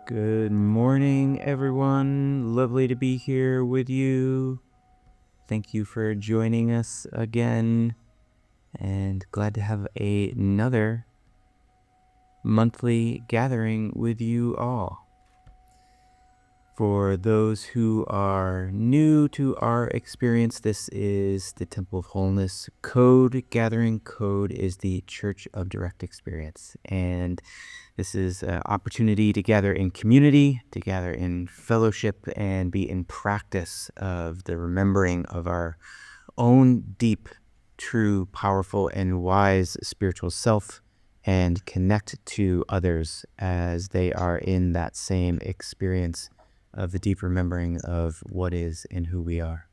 Good morning, everyone. Lovely to be here with you. Thank you for joining us again, and glad to have another monthly gathering with you all. For those who are new to our experience, this is the Temple of Wholeness Code gathering. Code is the Church of Direct Experience, and this is an opportunity to gather in community, to gather in fellowship, and be in practice of the remembering of our own deep, true, powerful, and wise spiritual self, and connect to others as they are in that same experience of the deep remembering of what is and who we are.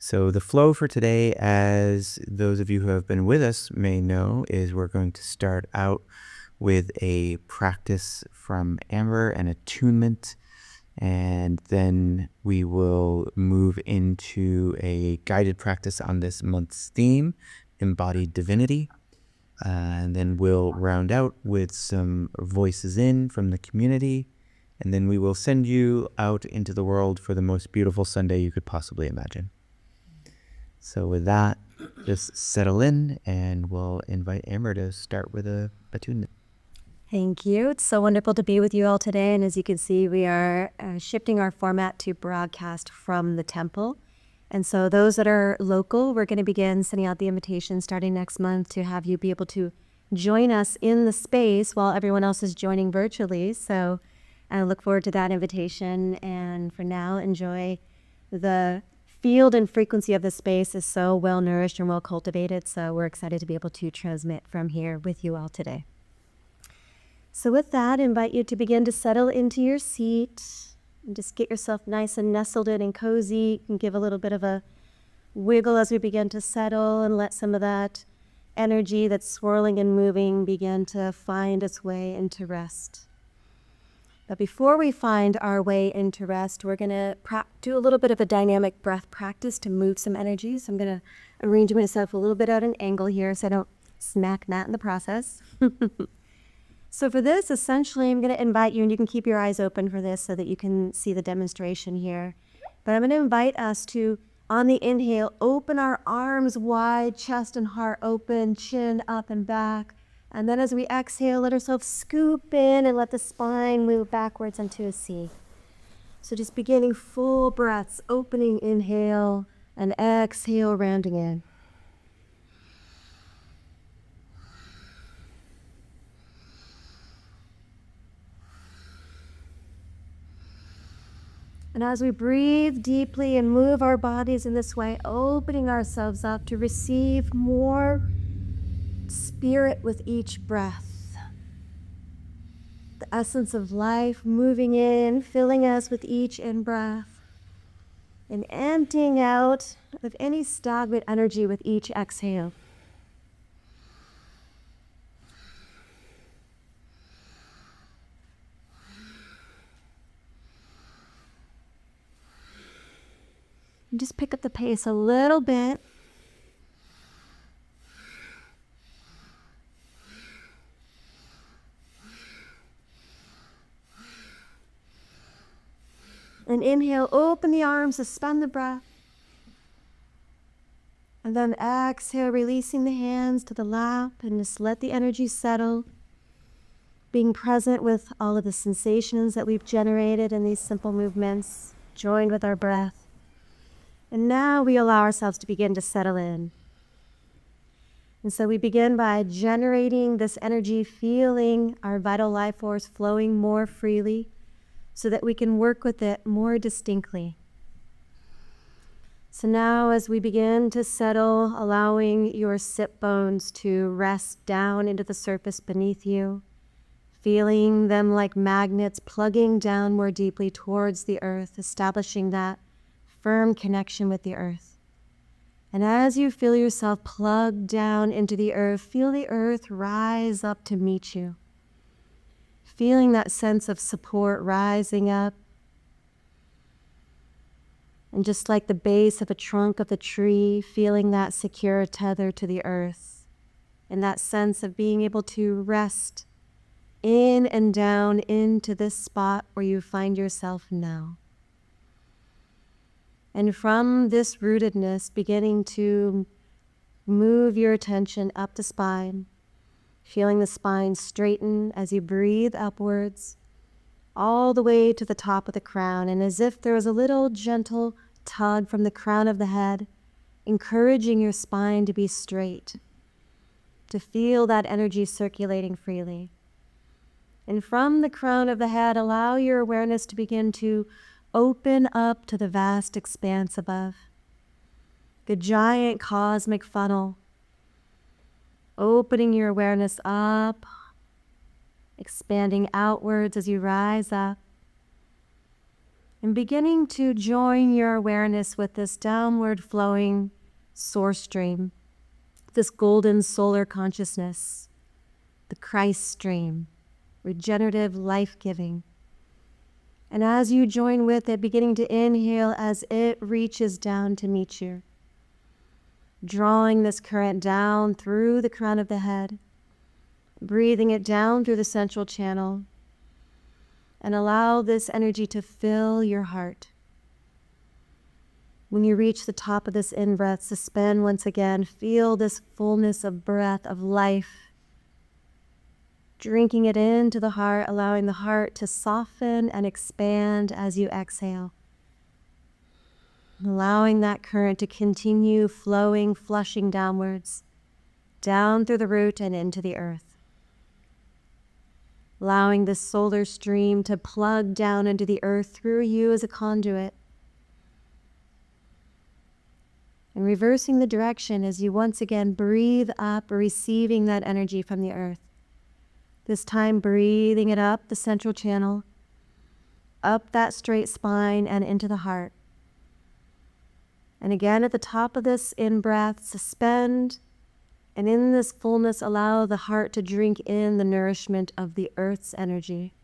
So the flow for today, as those of you who have been with us may know, is we're going to start out with a practice from Amber and attunement, and then we will move into a guided practice on this month's theme, Embodied Divinity, and then we'll round out with some voices in from the community, and then we will send you out into the world for the most beautiful Sunday you could possibly imagine. So with that, just settle in, and we'll invite Amber to start with a attunement. Thank you. It's so wonderful to be with you all today. And as you can see, we are shifting our format to broadcast from the temple. And so those that are local, we're going to begin sending out the invitation starting next month to have you be able to join us in the space while everyone else is joining virtually. So I look forward to that invitation. And for now, enjoy the field and frequency of the space is so well nourished and well cultivated. So we're excited to be able to transmit from here with you all today. So with that, I invite you to begin to settle into your seat and just get yourself nice and nestled in and cozy. You can give a little bit of a wiggle as we begin to settle and let some of that energy that's swirling and moving begin to find its way into rest. But before we find our way into rest, we're going to do a little bit of a dynamic breath practice to move some energy. So I'm going to arrange myself a little bit at an angle here so I don't smack Matt in the process. So for this, essentially, I'm going to invite you, and you can keep your eyes open for this so that you can see the demonstration here. But I'm going to invite us to, on the inhale, open our arms wide, chest and heart open, chin up and back. And then as we exhale, let ourselves scoop in and let the spine move backwards into a C. So just beginning full breaths, opening inhale and exhale, rounding in. And as we breathe deeply and move our bodies in this way, opening ourselves up to receive more spirit with each breath. The essence of life moving in, filling us with each in-breath, and emptying out of any stagnant energy with each exhale. And just pick up the pace a little bit. And inhale, open the arms, suspend the breath. And then exhale, releasing the hands to the lap, and just let the energy settle. Being present with all of the sensations that we've generated in these simple movements, joined with our breath. And now we allow ourselves to begin to settle in. And so we begin by generating this energy, feeling our vital life force flowing more freely so that we can work with it more distinctly. So now as we begin to settle, allowing your sit bones to rest down into the surface beneath you, feeling them like magnets plugging down more deeply towards the earth, establishing that firm connection with the earth. And as you feel yourself plugged down into the earth, feel the earth rise up to meet you. Feeling that sense of support rising up. And just like the base of a trunk of the tree, feeling that secure tether to the earth. And that sense of being able to rest in and down into this spot where you find yourself now. And from this rootedness, beginning to move your attention up the spine, feeling the spine straighten as you breathe upwards, all the way to the top of the crown. And as if there was a little gentle tug from the crown of the head, encouraging your spine to be straight, to feel that energy circulating freely. And from the crown of the head, allow your awareness to begin to open up to the vast expanse above. The giant cosmic funnel, opening your awareness up, expanding outwards as you rise up, and beginning to join your awareness with this downward flowing source stream, this golden solar consciousness, the Christ stream, regenerative, life-giving. And as you join with it, beginning to inhale as it reaches down to meet you, drawing this current down through the crown of the head, breathing it down through the central channel, and allow this energy to fill your heart. When you reach the top of this in-breath, suspend once again. Feel this fullness of breath, of life, drinking it into the heart, allowing the heart to soften and expand as you exhale. Allowing that current to continue flowing, flushing downwards, down through the root and into the earth. Allowing this solar stream to plug down into the earth through you as a conduit. And reversing the direction as you once again breathe up, receiving that energy from the earth. This time breathing it up the central channel, up that straight spine and into the heart. And again at the top of this in-breath, suspend, and in this fullness allow the heart to drink in the nourishment of the earth's energy.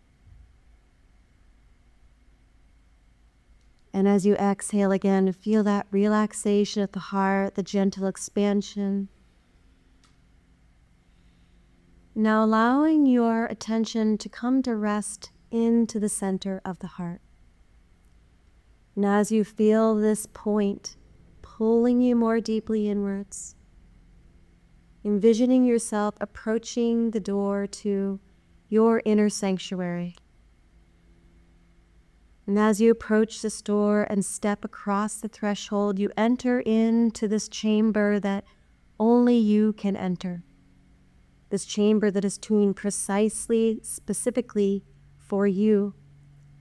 And as you exhale again, feel that relaxation of the heart, the gentle expansion. Now allowing your attention to come to rest into the center of the heart. And as you feel this point pulling you more deeply inwards, envisioning yourself approaching the door to your inner sanctuary. And as you approach this door and step across the threshold, you enter into this chamber that only you can enter. This chamber that is tuned precisely, specifically for you,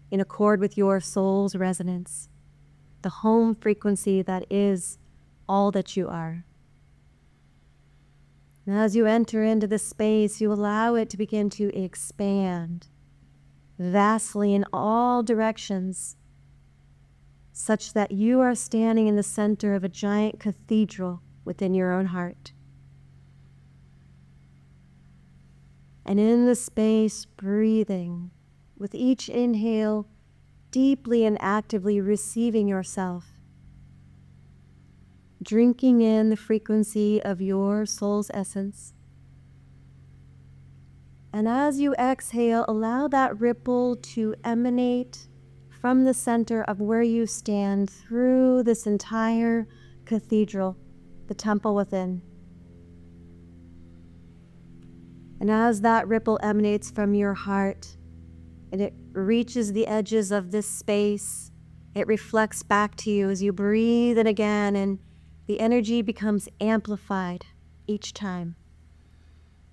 in accord with your soul's resonance, the home frequency that is all that you are. And as you enter into this space, you allow it to begin to expand vastly in all directions, such that you are standing in the center of a giant cathedral within your own heart. And in the space, breathing, with each inhale, deeply and actively receiving yourself, drinking in the frequency of your soul's essence. And as you exhale, allow that ripple to emanate from the center of where you stand through this entire cathedral, the temple within. And as that ripple emanates from your heart, and it reaches the edges of this space, it reflects back to you as you breathe in again, and the energy becomes amplified each time,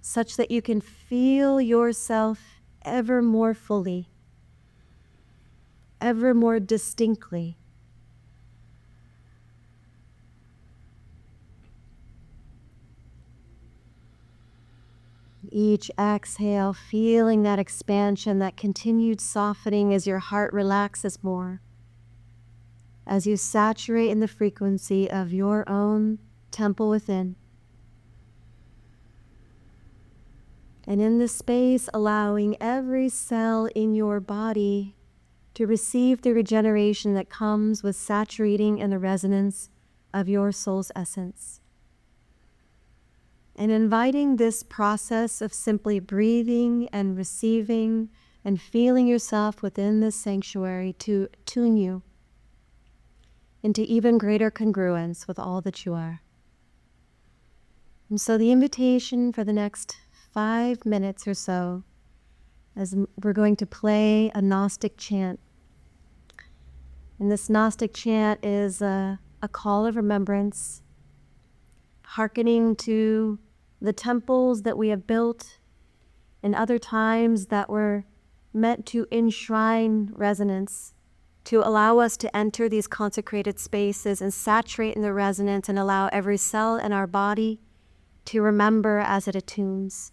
such that you can feel yourself ever more fully, ever more distinctly. Each exhale, feeling that expansion, that continued softening as your heart relaxes more, as you saturate in the frequency of your own temple within. And in this space, allowing every cell in your body to receive the regeneration that comes with saturating in the resonance of your soul's essence. And inviting this process of simply breathing and receiving and feeling yourself within this sanctuary to tune you into even greater congruence with all that you are. And so the invitation for the next 5 minutes or so, as we're going to play a Gnostic chant. And this Gnostic chant is a call of remembrance, hearkening to the temples that we have built in other times that were meant to enshrine resonance, to allow us to enter these consecrated spaces and saturate in the resonance and allow every cell in our body to remember as it attunes.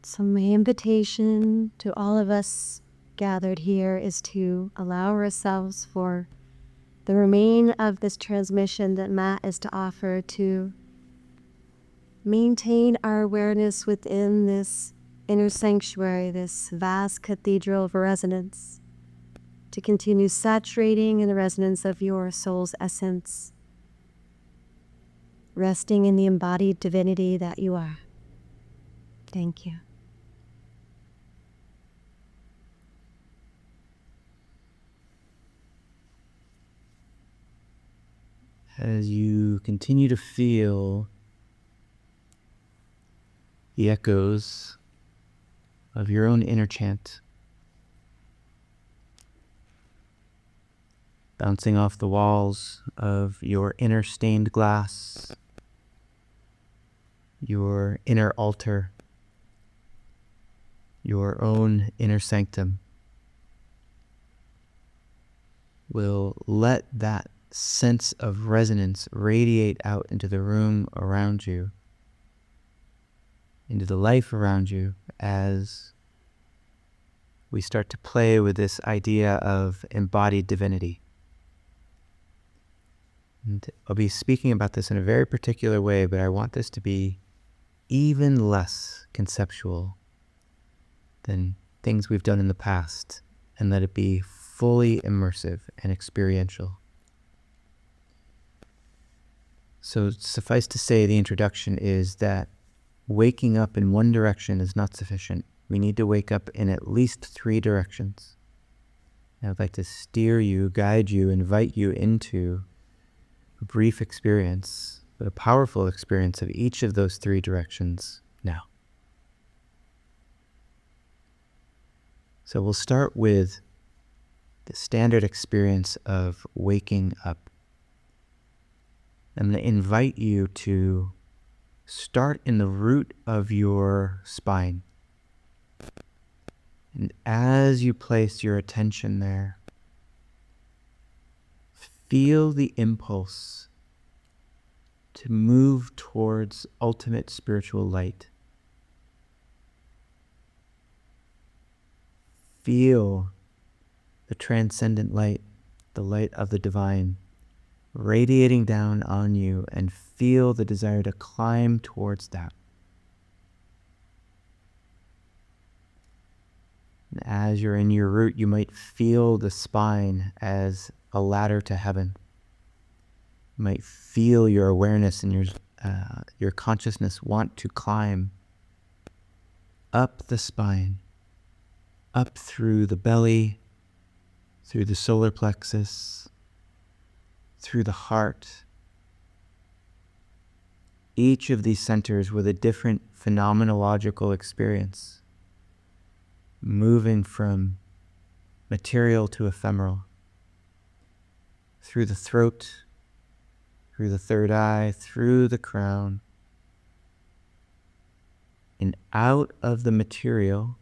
So my invitation to all of us gathered here is to allow ourselves for the remain of this transmission that Matt is to offer to maintain our awareness within this inner sanctuary, this vast cathedral of resonance, to continue saturating in the resonance of your soul's essence, resting in the embodied divinity that you are. Thank you. As you continue to feel the echoes of your own inner chant bouncing off the walls of your inner stained glass, your inner altar, your own inner sanctum, will let that sense of resonance radiate out into the room around you, into the life around you, as we start to play with this idea of embodied divinity. And I'll be speaking about this in a very particular way, but I want this to be even less conceptual than things we've done in the past, and let it be fully immersive and experiential. So suffice to say, the introduction is that waking up in one direction is not sufficient. We need to wake up in at least 3 directions. And I'd like to steer you, guide you, invite you into a brief experience, but a powerful experience of each of those 3 directions now. So we'll start with the standard experience of waking up. I'm going to invite you to start in the root of your spine. And as you place your attention there, feel the impulse to move towards ultimate spiritual light. Feel the transcendent light, the light of the divine, radiating down on you, and feel the desire to climb towards that. And as you're in your root, you might feel the spine as a ladder to heaven. You might feel your awareness and your consciousness want to climb up the spine, up through the belly, through the solar plexus, through the heart. Each of these centers with a different phenomenological experience, moving from material to ephemeral, through the throat, through the third eye, through the crown, and out of the material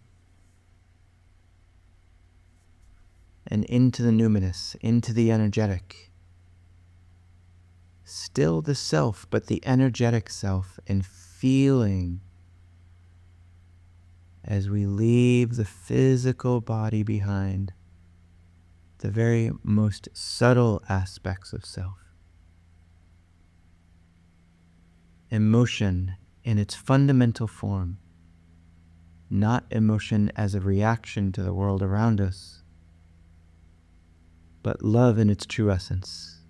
and into the luminous, into the energetic. Still the self, but the energetic self, and feeling as we leave the physical body behind, the very most subtle aspects of self. Emotion in its fundamental form, not emotion as a reaction to the world around us, but love in its true essence.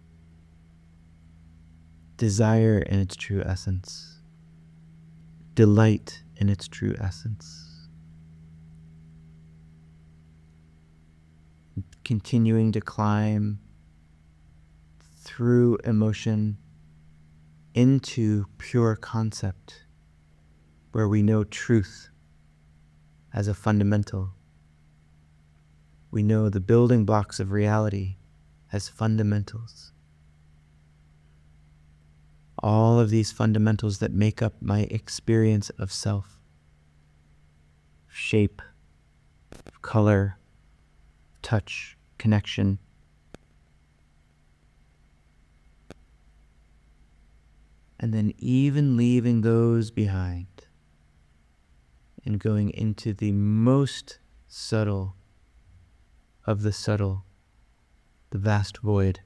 Desire in its true essence, delight in its true essence. Continuing to climb through emotion into pure concept, where we know truth as a fundamental. We know the building blocks of reality as fundamentals. All of these fundamentals that make up my experience of self. Shape, color, touch, connection. And then even leaving those behind and going into the most subtle of the subtle, the vast void.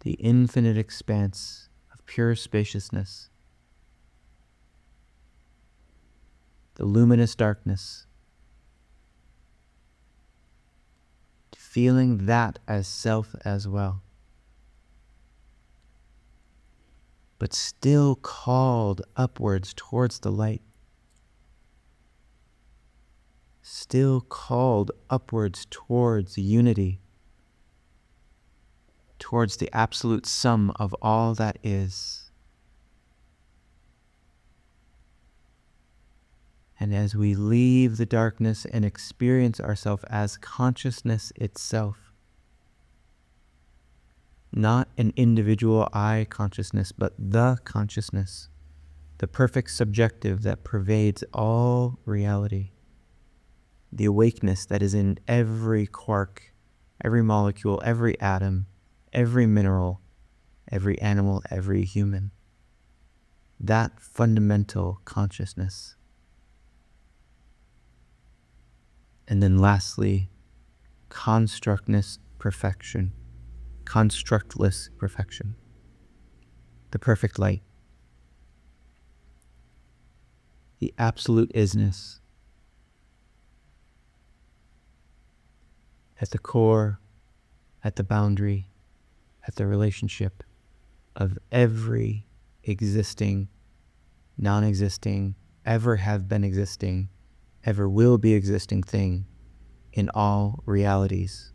the infinite expanse of pure spaciousness, the luminous darkness, feeling that as self as well, but still called upwards towards the light, still called upwards towards unity, towards the absolute sum of all that is. And as we leave the darkness and experience ourselves as consciousness itself, not an individual I consciousness, but the consciousness, the perfect subjective that pervades all reality, the awakeness that is in every quark, every molecule, every atom, every mineral, every animal, every human. That fundamental consciousness. And then lastly, constructless perfection. Constructless perfection. The perfect light. The absolute isness. At the core, at the boundary, at the relationship of every existing, non-existing, ever have been existing, ever will be existing thing in all realities,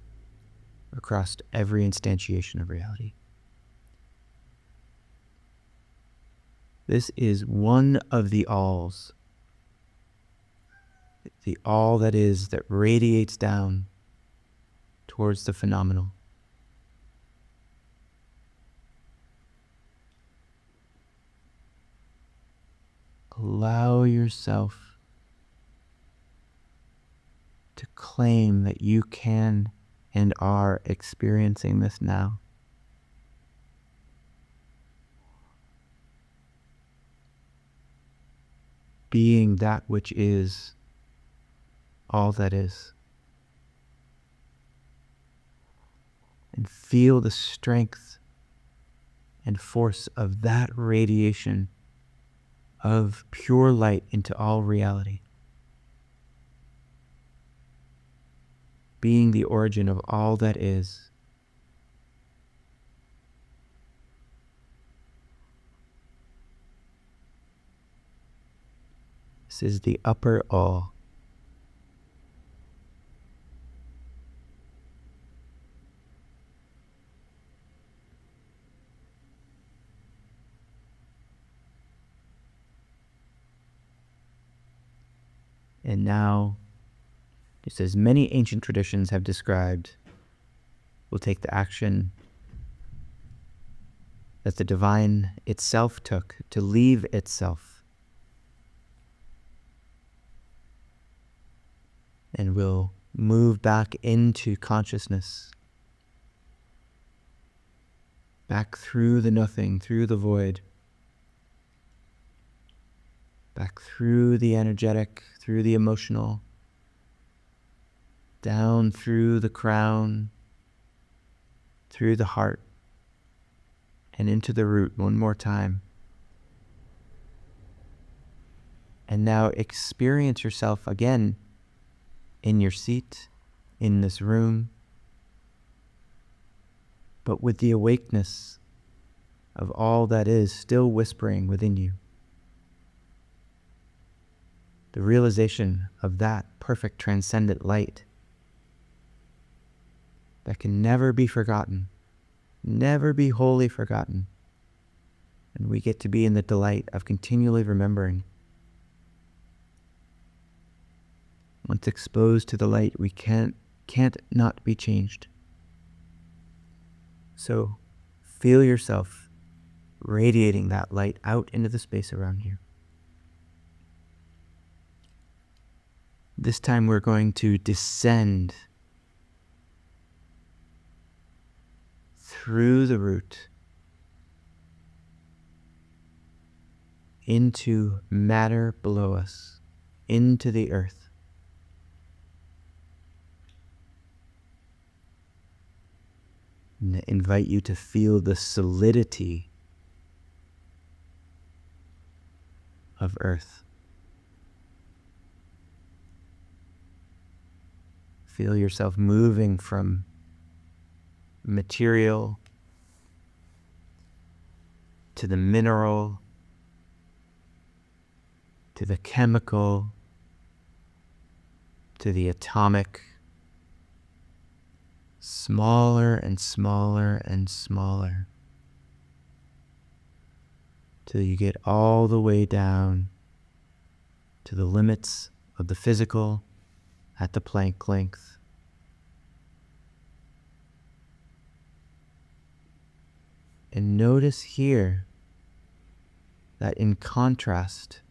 across every instantiation of reality. This is one of the alls, the all that is, that radiates down towards the phenomenal. Allow yourself to claim that you can and are experiencing this now. Being that which is all that is. And feel the strength and force of that radiation of pure light into all reality. Being the origin of all that is. This is the upper all. And now, just as many ancient traditions have described, we'll take the action that the divine itself took to leave itself. And we'll move back into consciousness, back through the nothing, through the void, back through the energetic, through the emotional, down through the crown, through the heart, and into the root one more time. And now experience yourself again in your seat, in this room, but with the awakeness of all that is still whispering within you. The realization of that perfect transcendent light that can never be forgotten, never be wholly forgotten. And we get to be in the delight of continually remembering. Once exposed to the light, we can't not be changed. So feel yourself radiating that light out into the space around you. This time we're going to descend through the root into matter below us, into the earth. And I invite you to feel the solidity of earth. Feel yourself moving from material to the mineral, to the chemical, to the atomic, smaller and smaller and smaller, till you get all the way down to the limits of the physical at the Planck length. And notice here that in contrast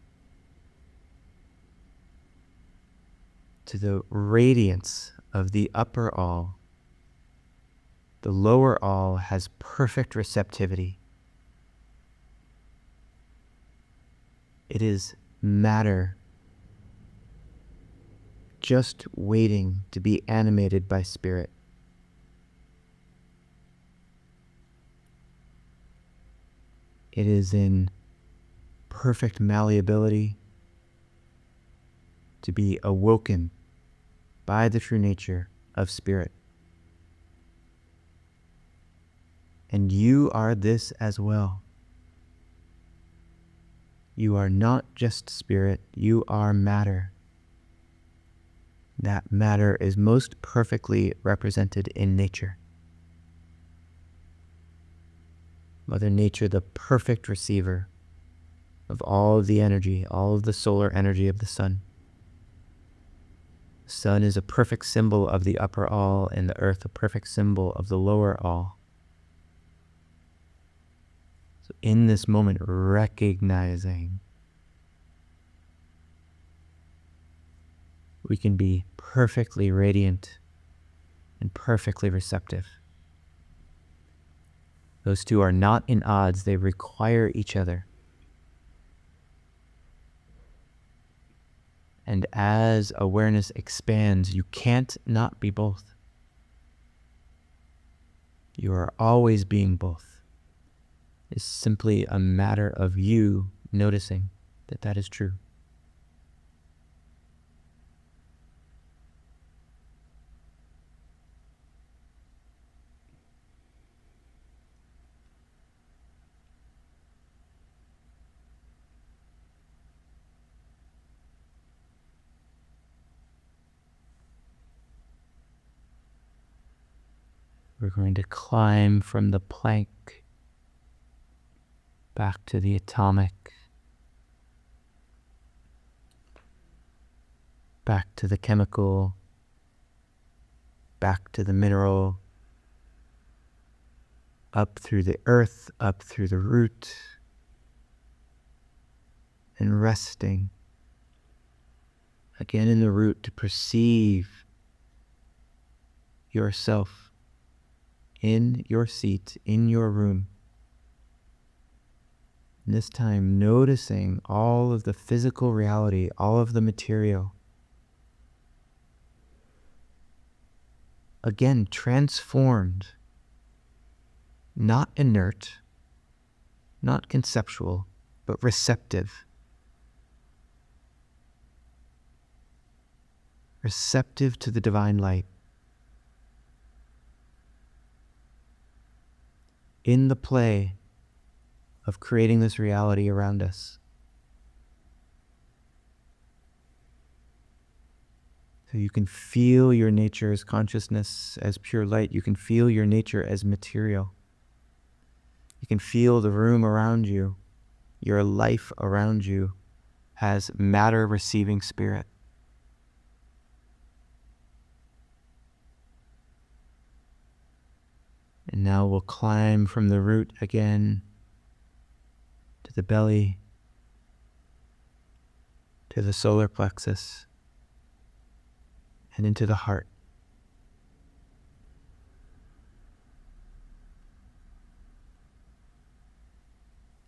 to the radiance of the upper all, the lower all has perfect receptivity. It is matter just waiting to be animated by spirit. It is in perfect malleability to be awoken by the true nature of spirit. And you are this as well. You are not just spirit, you are matter. That matter is most perfectly represented in nature. Mother Nature, the perfect receiver of all of the energy, all of the solar energy of the sun. The sun is a perfect symbol of the upper all, and the earth a perfect symbol of the lower all. So in this moment, recognizing we can be perfectly radiant and perfectly receptive. Those two are not in odds, they require each other. And as awareness expands, you can't not be both. You are always being both. It's simply a matter of you noticing that that is true. We're going to climb from the Planck back to the atomic, back to the chemical, back to the mineral, up through the earth, up through the root, and resting again in the root to perceive yourself in your seat, in your room. And this time noticing all of the physical reality, all of the material. Again, transformed, not inert, not conceptual, but receptive. Receptive to the divine light. In the play of creating this reality around us. So you can feel your nature as consciousness, as pure light. You can feel your nature as material. You can feel the room around you, your life around you, as matter receiving spirit. And now we'll climb from the root again to the belly, to the solar plexus, and into the heart.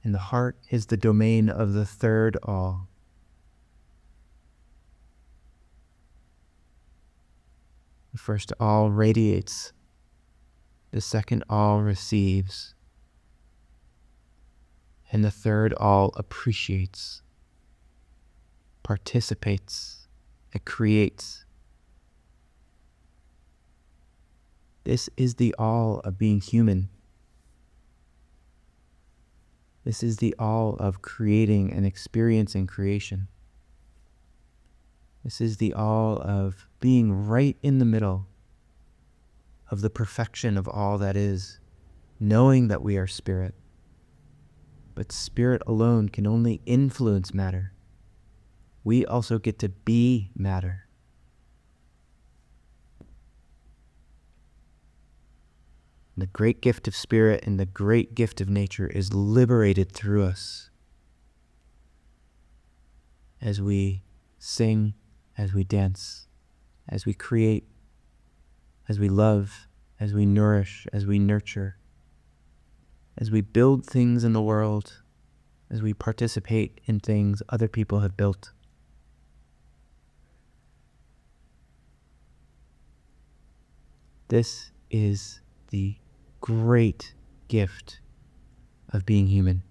And the heart is the domain of the third all. The first all radiates The second all receives. And the third all appreciates, participates, and creates. This is the all of being human. This is the all of creating and experiencing creation. This is the all of being right in the middle of the perfection of all that is, knowing that we are spirit. But spirit alone can only influence matter. We also get to be matter. The great gift of spirit and the great gift of nature is liberated through us as we sing, as we dance, as we create, as we love, as we nourish, as we nurture, as we build things in the world, as we participate in things other people have built. This is the great gift of being human.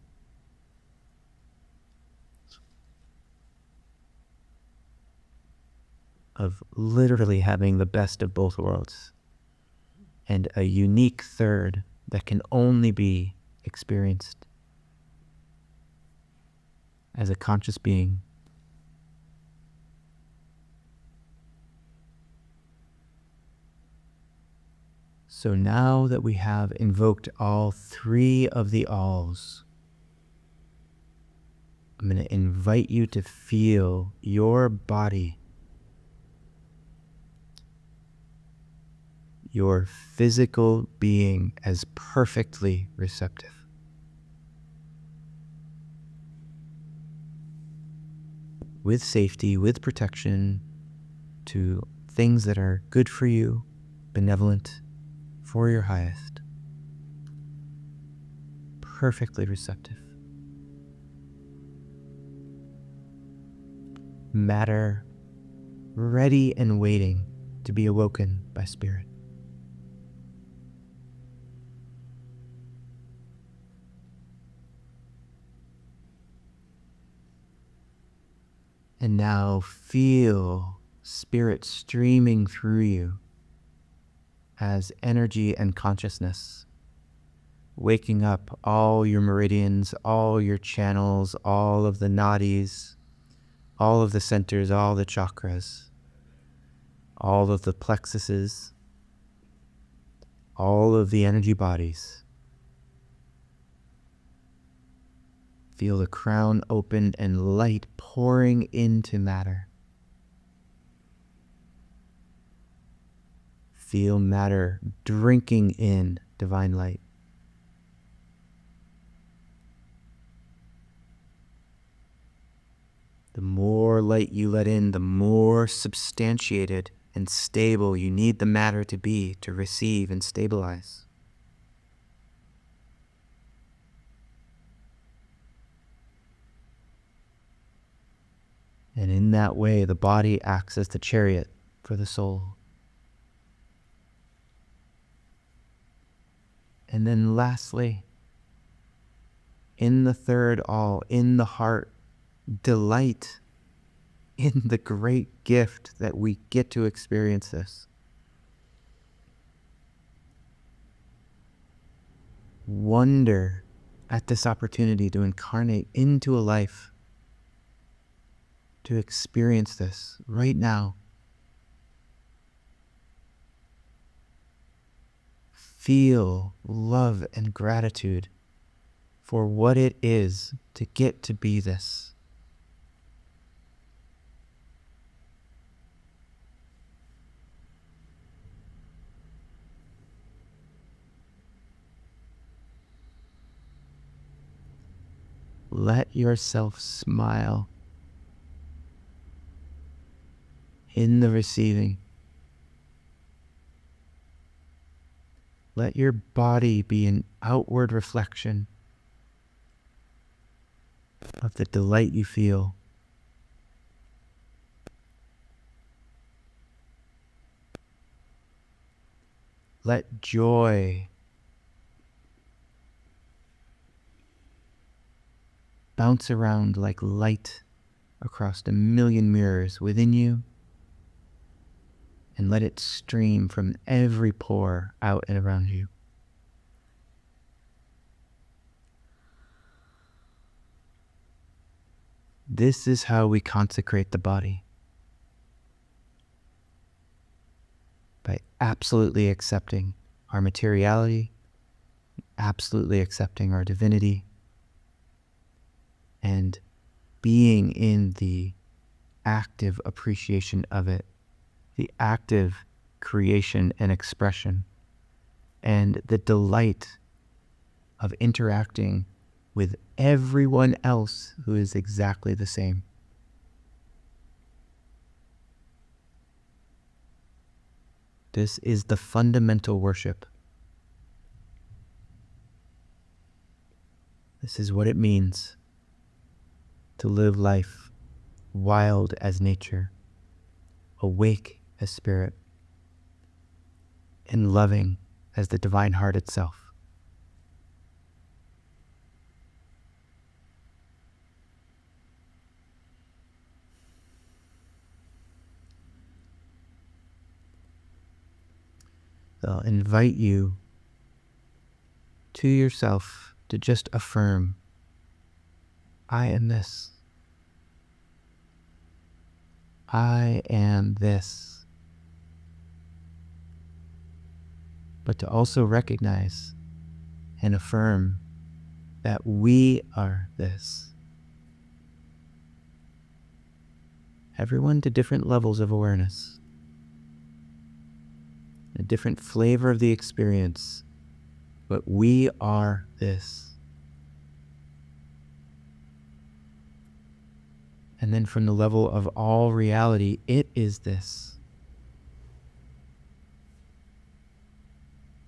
Of literally having the best of both worlds and a unique third that can only be experienced as a conscious being. So now that we have invoked all three of the alls, I'm going to invite you to feel your body, your physical being as perfectly receptive. With safety, with protection to things that are good for you, benevolent, for your highest. Perfectly receptive. Matter ready and waiting to be awoken by spirit. And now feel spirit streaming through you as energy and consciousness, waking up all your meridians, all your channels, all of the nadis, all of the centers, all the chakras, all of the plexuses, all of the energy bodies. Feel the crown open and light pouring into matter. Feel matter drinking in divine light. The more light you let in, the more substantiated and stable you need the matter to be to receive and stabilize. And in that way, the body acts as the chariot for the soul. And then lastly, in the third all, in the heart, delight in the great gift that we get to experience this. Wonder at this opportunity to incarnate into a life, to experience this right now. Feel love and gratitude for what it is to get to be this. Let yourself smile in the receiving. Let your body be an outward reflection of the delight you feel. Let joy bounce around like light across a million mirrors within you, and let it stream from every pore out and around you. This is how we consecrate the body. By absolutely accepting our materiality, absolutely accepting our divinity, and being in the active appreciation of it, the active creation and expression, and the delight of interacting with everyone else who is exactly the same. This is the fundamental worship. This is what it means to live life wild as nature, awake as spirit, and loving as the divine heart itself. I'll invite you to yourself to just affirm, I am this. I am this. But to also recognize and affirm that we are this. Everyone to different levels of awareness, a different flavor of the experience, but we are this. And then from the level of all reality, it is this.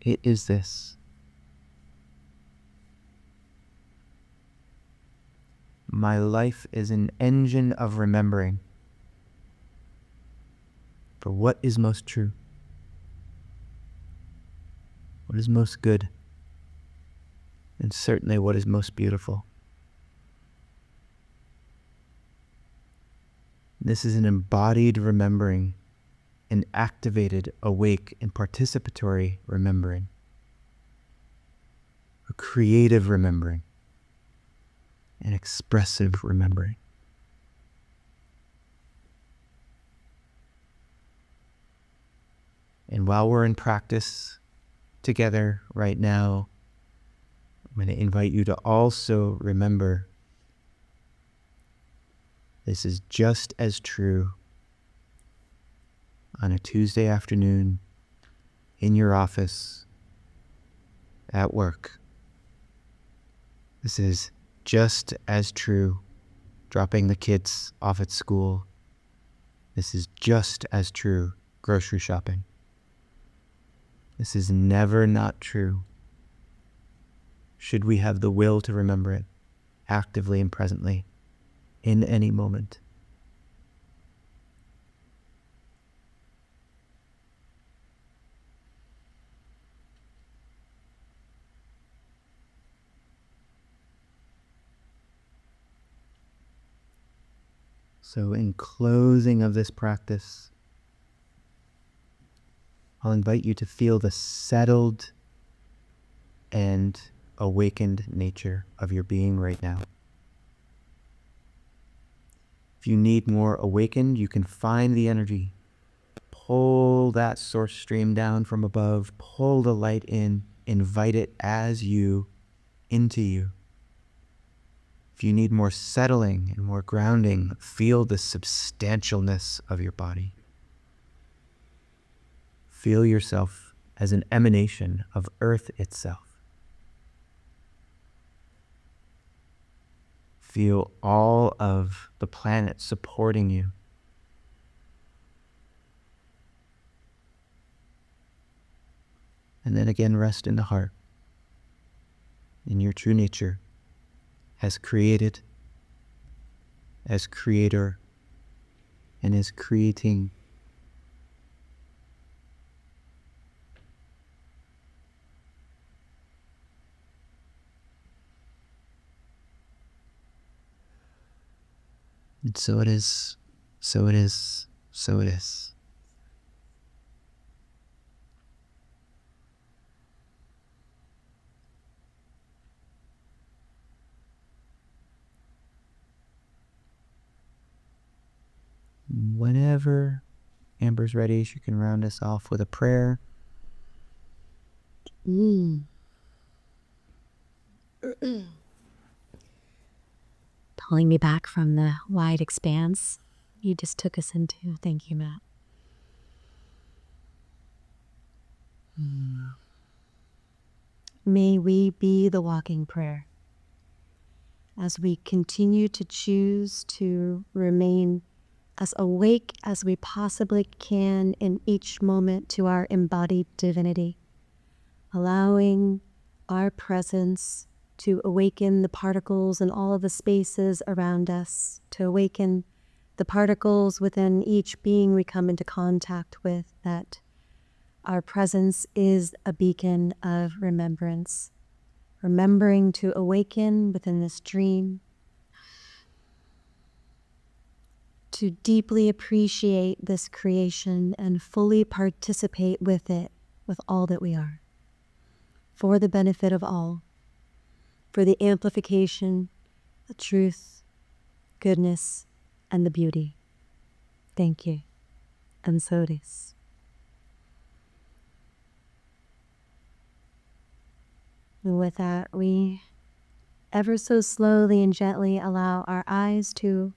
It is this. My life is an engine of remembering for what is most true, what is most good, and certainly what is most beautiful. This is an embodied remembering, an activated, awake, and participatory remembering, a creative remembering, an expressive remembering. And while we're in practice together right now, I'm going to invite you to also remember this is just as true on a Tuesday afternoon, in your office, at work. This is just as true dropping the kids off at school. This is just as true grocery shopping. This is never not true. Should we have the will to remember it actively and presently in any moment. So in closing of this practice, I'll invite you to feel the settled and awakened nature of your being right now. If you need more awakened, you can find the energy. Pull that source stream down from above, pull the light in, invite it as you into you. If you need more settling and more grounding, feel the substantialness of your body. Feel yourself as an emanation of Earth itself. Feel all of the planet supporting you. And then again, rest in the heart, in your true nature, as created, as creator, and as creating. And so it is, so it is, so it is. Whenever Amber's ready, she can round us off with a prayer. Pulling me back from the wide expanse you just took us into. Thank you, Matt. May we be the walking prayer as we continue to choose to remain as awake as we possibly can in each moment to our embodied divinity, allowing our presence to awaken the particles in all of the spaces around us, to awaken the particles within each being we come into contact with, that our presence is a beacon of remembrance, remembering to awaken within this dream, to deeply appreciate this creation and fully participate with it, with all that we are, for the benefit of all, for the amplification, the truth, goodness, and the beauty. Thank you. And so it is. And with that, we ever so slowly and gently allow our eyes to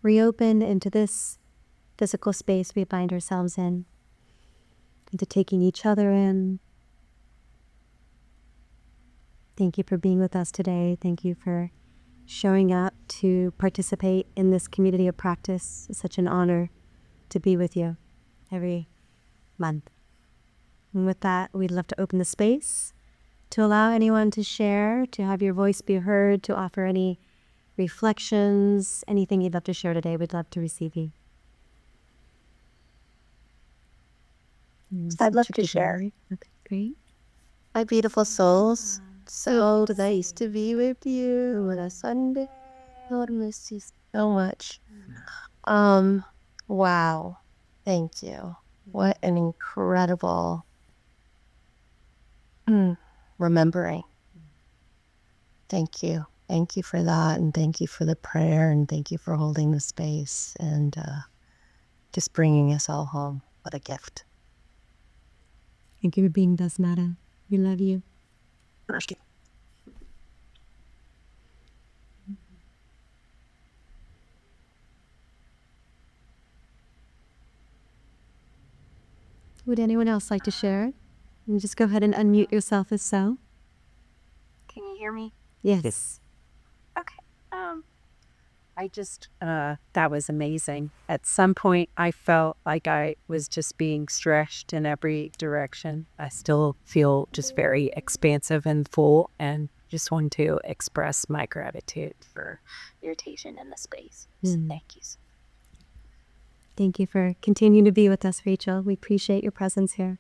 reopen into this physical space we find ourselves in, into taking each other in. Thank you for being with us today. Thank you for showing up to participate in this community of practice. It's such an honor to be with you every month. And with that, we'd love to open the space to allow anyone to share, to have your voice be heard, to offer any reflections, anything you'd love to share today. We'd love to receive you. I'd love to share. Okay, great. My beautiful souls, so nice to be with you on a Sunday. Lord, I miss you so much. Wow. Thank you. What an incredible remembering. Thank you. Thank you for that, and thank you for the prayer, and thank you for holding the space and just bringing us all home. What a gift. Thank you for being with us, Nada. We love you. Would anyone else like to share? And just go ahead and unmute yourself if so. Can you hear me? Yes. Okay. I just, that was amazing. At some point, I felt like I was just being stretched in every direction. I still feel just very expansive and full, and just want to express my gratitude for your attention in the space. So thank you. Thank you for continuing to be with us, Rachel. We appreciate your presence here.